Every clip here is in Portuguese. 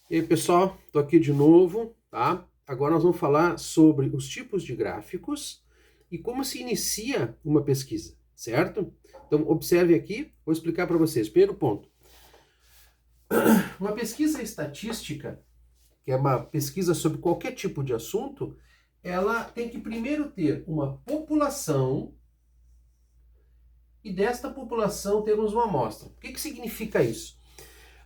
E aí, pessoal, estou aqui de novo, tá? Agora nós vamos falar sobre os tipos de gráficos e como se inicia uma pesquisa, certo? Então, observe aqui, vou explicar para vocês. Primeiro ponto, uma pesquisa estatística, que é uma pesquisa sobre qualquer tipo de assunto, ela tem que primeiro ter uma população e desta população termos uma amostra. O que significa isso?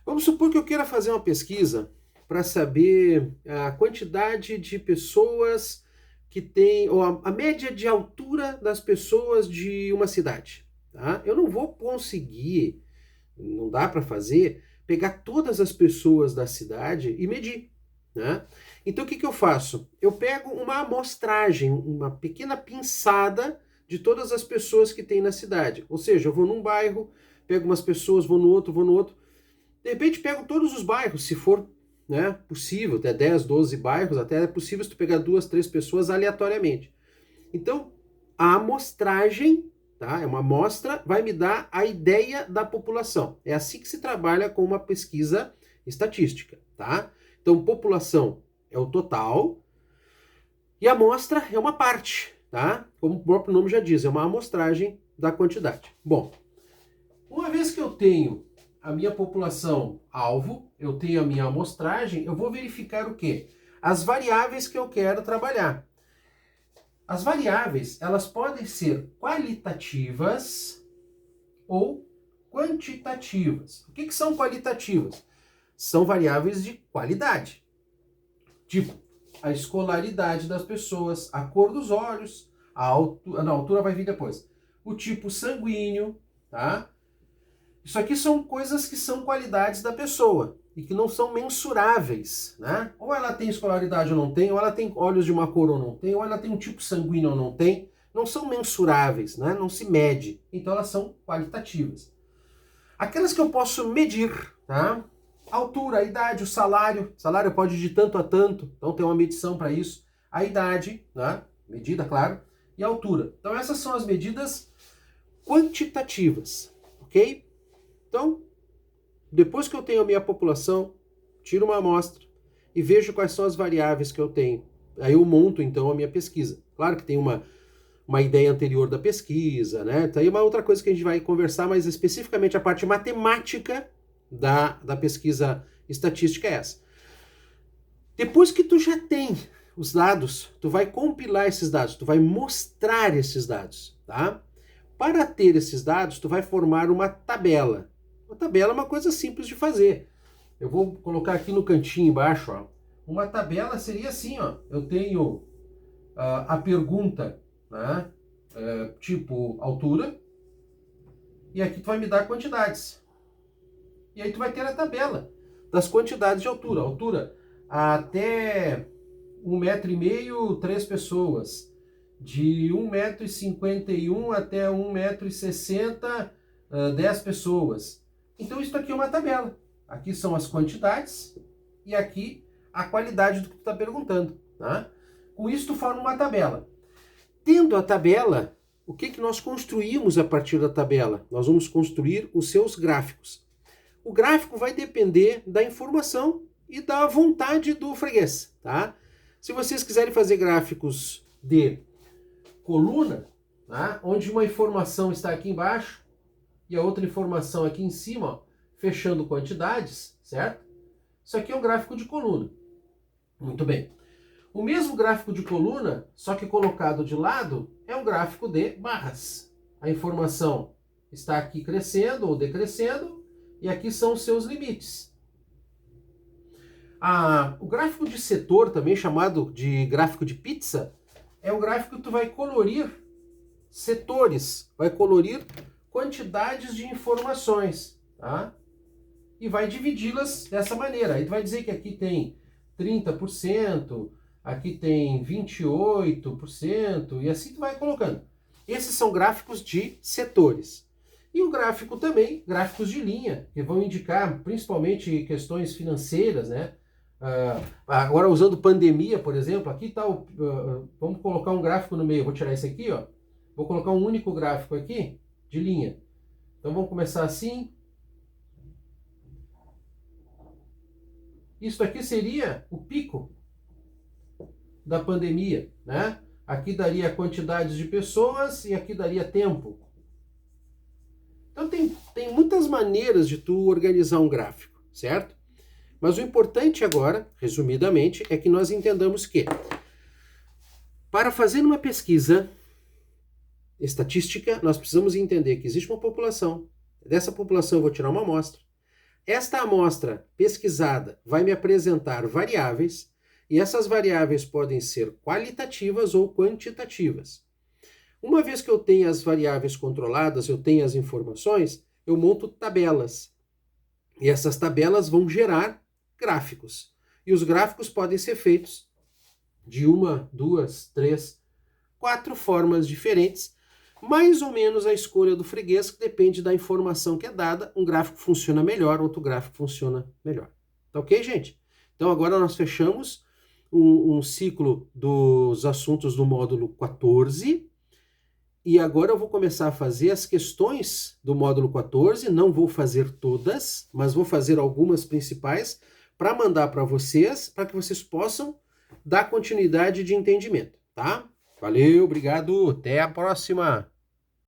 Vamos supor que eu queira fazer uma pesquisa para saber a quantidade de pessoas que tem, ou a média de altura das pessoas de uma cidade. Tá? Eu não vou conseguir, não dá para fazer, pegar todas as pessoas da cidade e medir. Né? Então o que eu faço? Eu pego uma amostragem, uma pequena pinçada de todas as pessoas que tem na cidade. Ou seja, eu vou num bairro, pego umas pessoas, vou no outro, vou no outro. De repente pego todos os bairros, se for, né, possível, até 10, 12 bairros, até é possível se tu pegar 2, 3 pessoas aleatoriamente. Então, a amostragem, tá, é uma amostra, vai me dar a ideia da população. É assim que se trabalha com uma pesquisa estatística, tá? Então, população é o total e a amostra é uma parte, tá? Como o próprio nome já diz, é uma amostragem da quantidade. Bom, uma vez que eu tenho a minha população alvo, eu tenho a minha amostragem, eu vou verificar o quê? As variáveis que eu quero trabalhar. As variáveis, elas podem ser qualitativas ou quantitativas. O que são qualitativas? São variáveis de qualidade. Tipo, a escolaridade das pessoas, a cor dos olhos, a altura, não, a altura vai vir depois. O tipo sanguíneo, tá? Isso aqui são coisas que são qualidades da pessoa e que não são mensuráveis, né? Ou ela tem escolaridade ou não tem, ou ela tem olhos de uma cor ou não tem, ou ela tem um tipo sanguíneo ou não tem. Não são mensuráveis, né? Não se mede. Então elas são qualitativas. Aquelas que eu posso medir, tá? A altura, a idade, o salário. O salário pode ir de tanto a tanto, então tem uma medição para isso. A idade, né? Medida, claro. E a altura. Então essas são as medidas quantitativas, ok? Então, depois que eu tenho a minha população, tiro uma amostra e vejo quais são as variáveis que eu tenho. Aí eu monto, então, a minha pesquisa. Claro que tem uma ideia anterior da pesquisa, né? Então, aí uma outra coisa que a gente vai conversar, mas especificamente a parte matemática da pesquisa estatística é essa. Depois que tu já tem os dados, tu vai compilar esses dados, tu vai mostrar esses dados, tá? Para ter esses dados, tu vai formar uma tabela. Uma tabela é uma coisa simples de fazer. Eu vou colocar aqui no cantinho embaixo, ó. Uma tabela seria assim, ó. Eu tenho a pergunta, né? Tipo altura, e aqui tu vai me dar quantidades. E aí tu vai ter a tabela das quantidades de altura. Altura até 1,5 m, 3 pessoas. De 1,51 m até 1,60 m, 10 pessoas. Então isso aqui é uma tabela. Aqui são as quantidades e aqui a qualidade do que tu está perguntando. Tá? Com isso tu forma uma tabela. Tendo a tabela, o que nós construímos a partir da tabela? Nós vamos construir os seus gráficos. O gráfico vai depender da informação e da vontade do freguês. Tá? Se vocês quiserem fazer gráficos de coluna, tá? Onde uma informação está aqui embaixo e a outra informação aqui em cima, ó, fechando quantidades, certo? Isso aqui é um gráfico de coluna. Muito bem. O mesmo gráfico de coluna, só que colocado de lado, é um gráfico de barras. A informação está aqui crescendo ou decrescendo, e aqui são os seus limites. O gráfico de setor, também chamado de gráfico de pizza, é um gráfico que tu vai colorir setores, vai colorir quantidades de informações, tá? E vai dividi-las dessa maneira. Aí tu vai dizer que aqui tem 30%, aqui tem 28%, e assim tu vai colocando. Esses são gráficos de setores. E o gráfico também, gráficos de linha, que vão indicar principalmente questões financeiras, né? Agora usando pandemia, por exemplo, aqui está vamos colocar um gráfico no meio, vou tirar esse aqui, ó. Vou colocar um único gráfico aqui de linha. Então vamos começar assim. Isso aqui seria o pico da pandemia, né? Aqui daria quantidade de pessoas e aqui daria tempo. Então tem muitas maneiras de tu organizar um gráfico, certo? Mas o importante agora, resumidamente, é que nós entendamos que para fazer uma pesquisa estatística, nós precisamos entender que existe uma população. Dessa população eu vou tirar uma amostra. Esta amostra pesquisada vai me apresentar variáveis, e essas variáveis podem ser qualitativas ou quantitativas. Uma vez que eu tenho as variáveis controladas, eu tenho as informações, eu monto tabelas. E essas tabelas vão gerar gráficos. E os gráficos podem ser feitos de 1, 2, 3, 4 formas diferentes, mais ou menos a escolha do freguês, que depende da informação que é dada. Um gráfico funciona melhor, outro gráfico funciona melhor. Tá ok, gente? Então agora nós fechamos um ciclo dos assuntos do módulo 14, e agora eu vou começar a fazer as questões do módulo 14, não vou fazer todas, mas vou fazer algumas principais para mandar para vocês, para que vocês possam dar continuidade de entendimento, tá? Valeu, obrigado, até a próxima!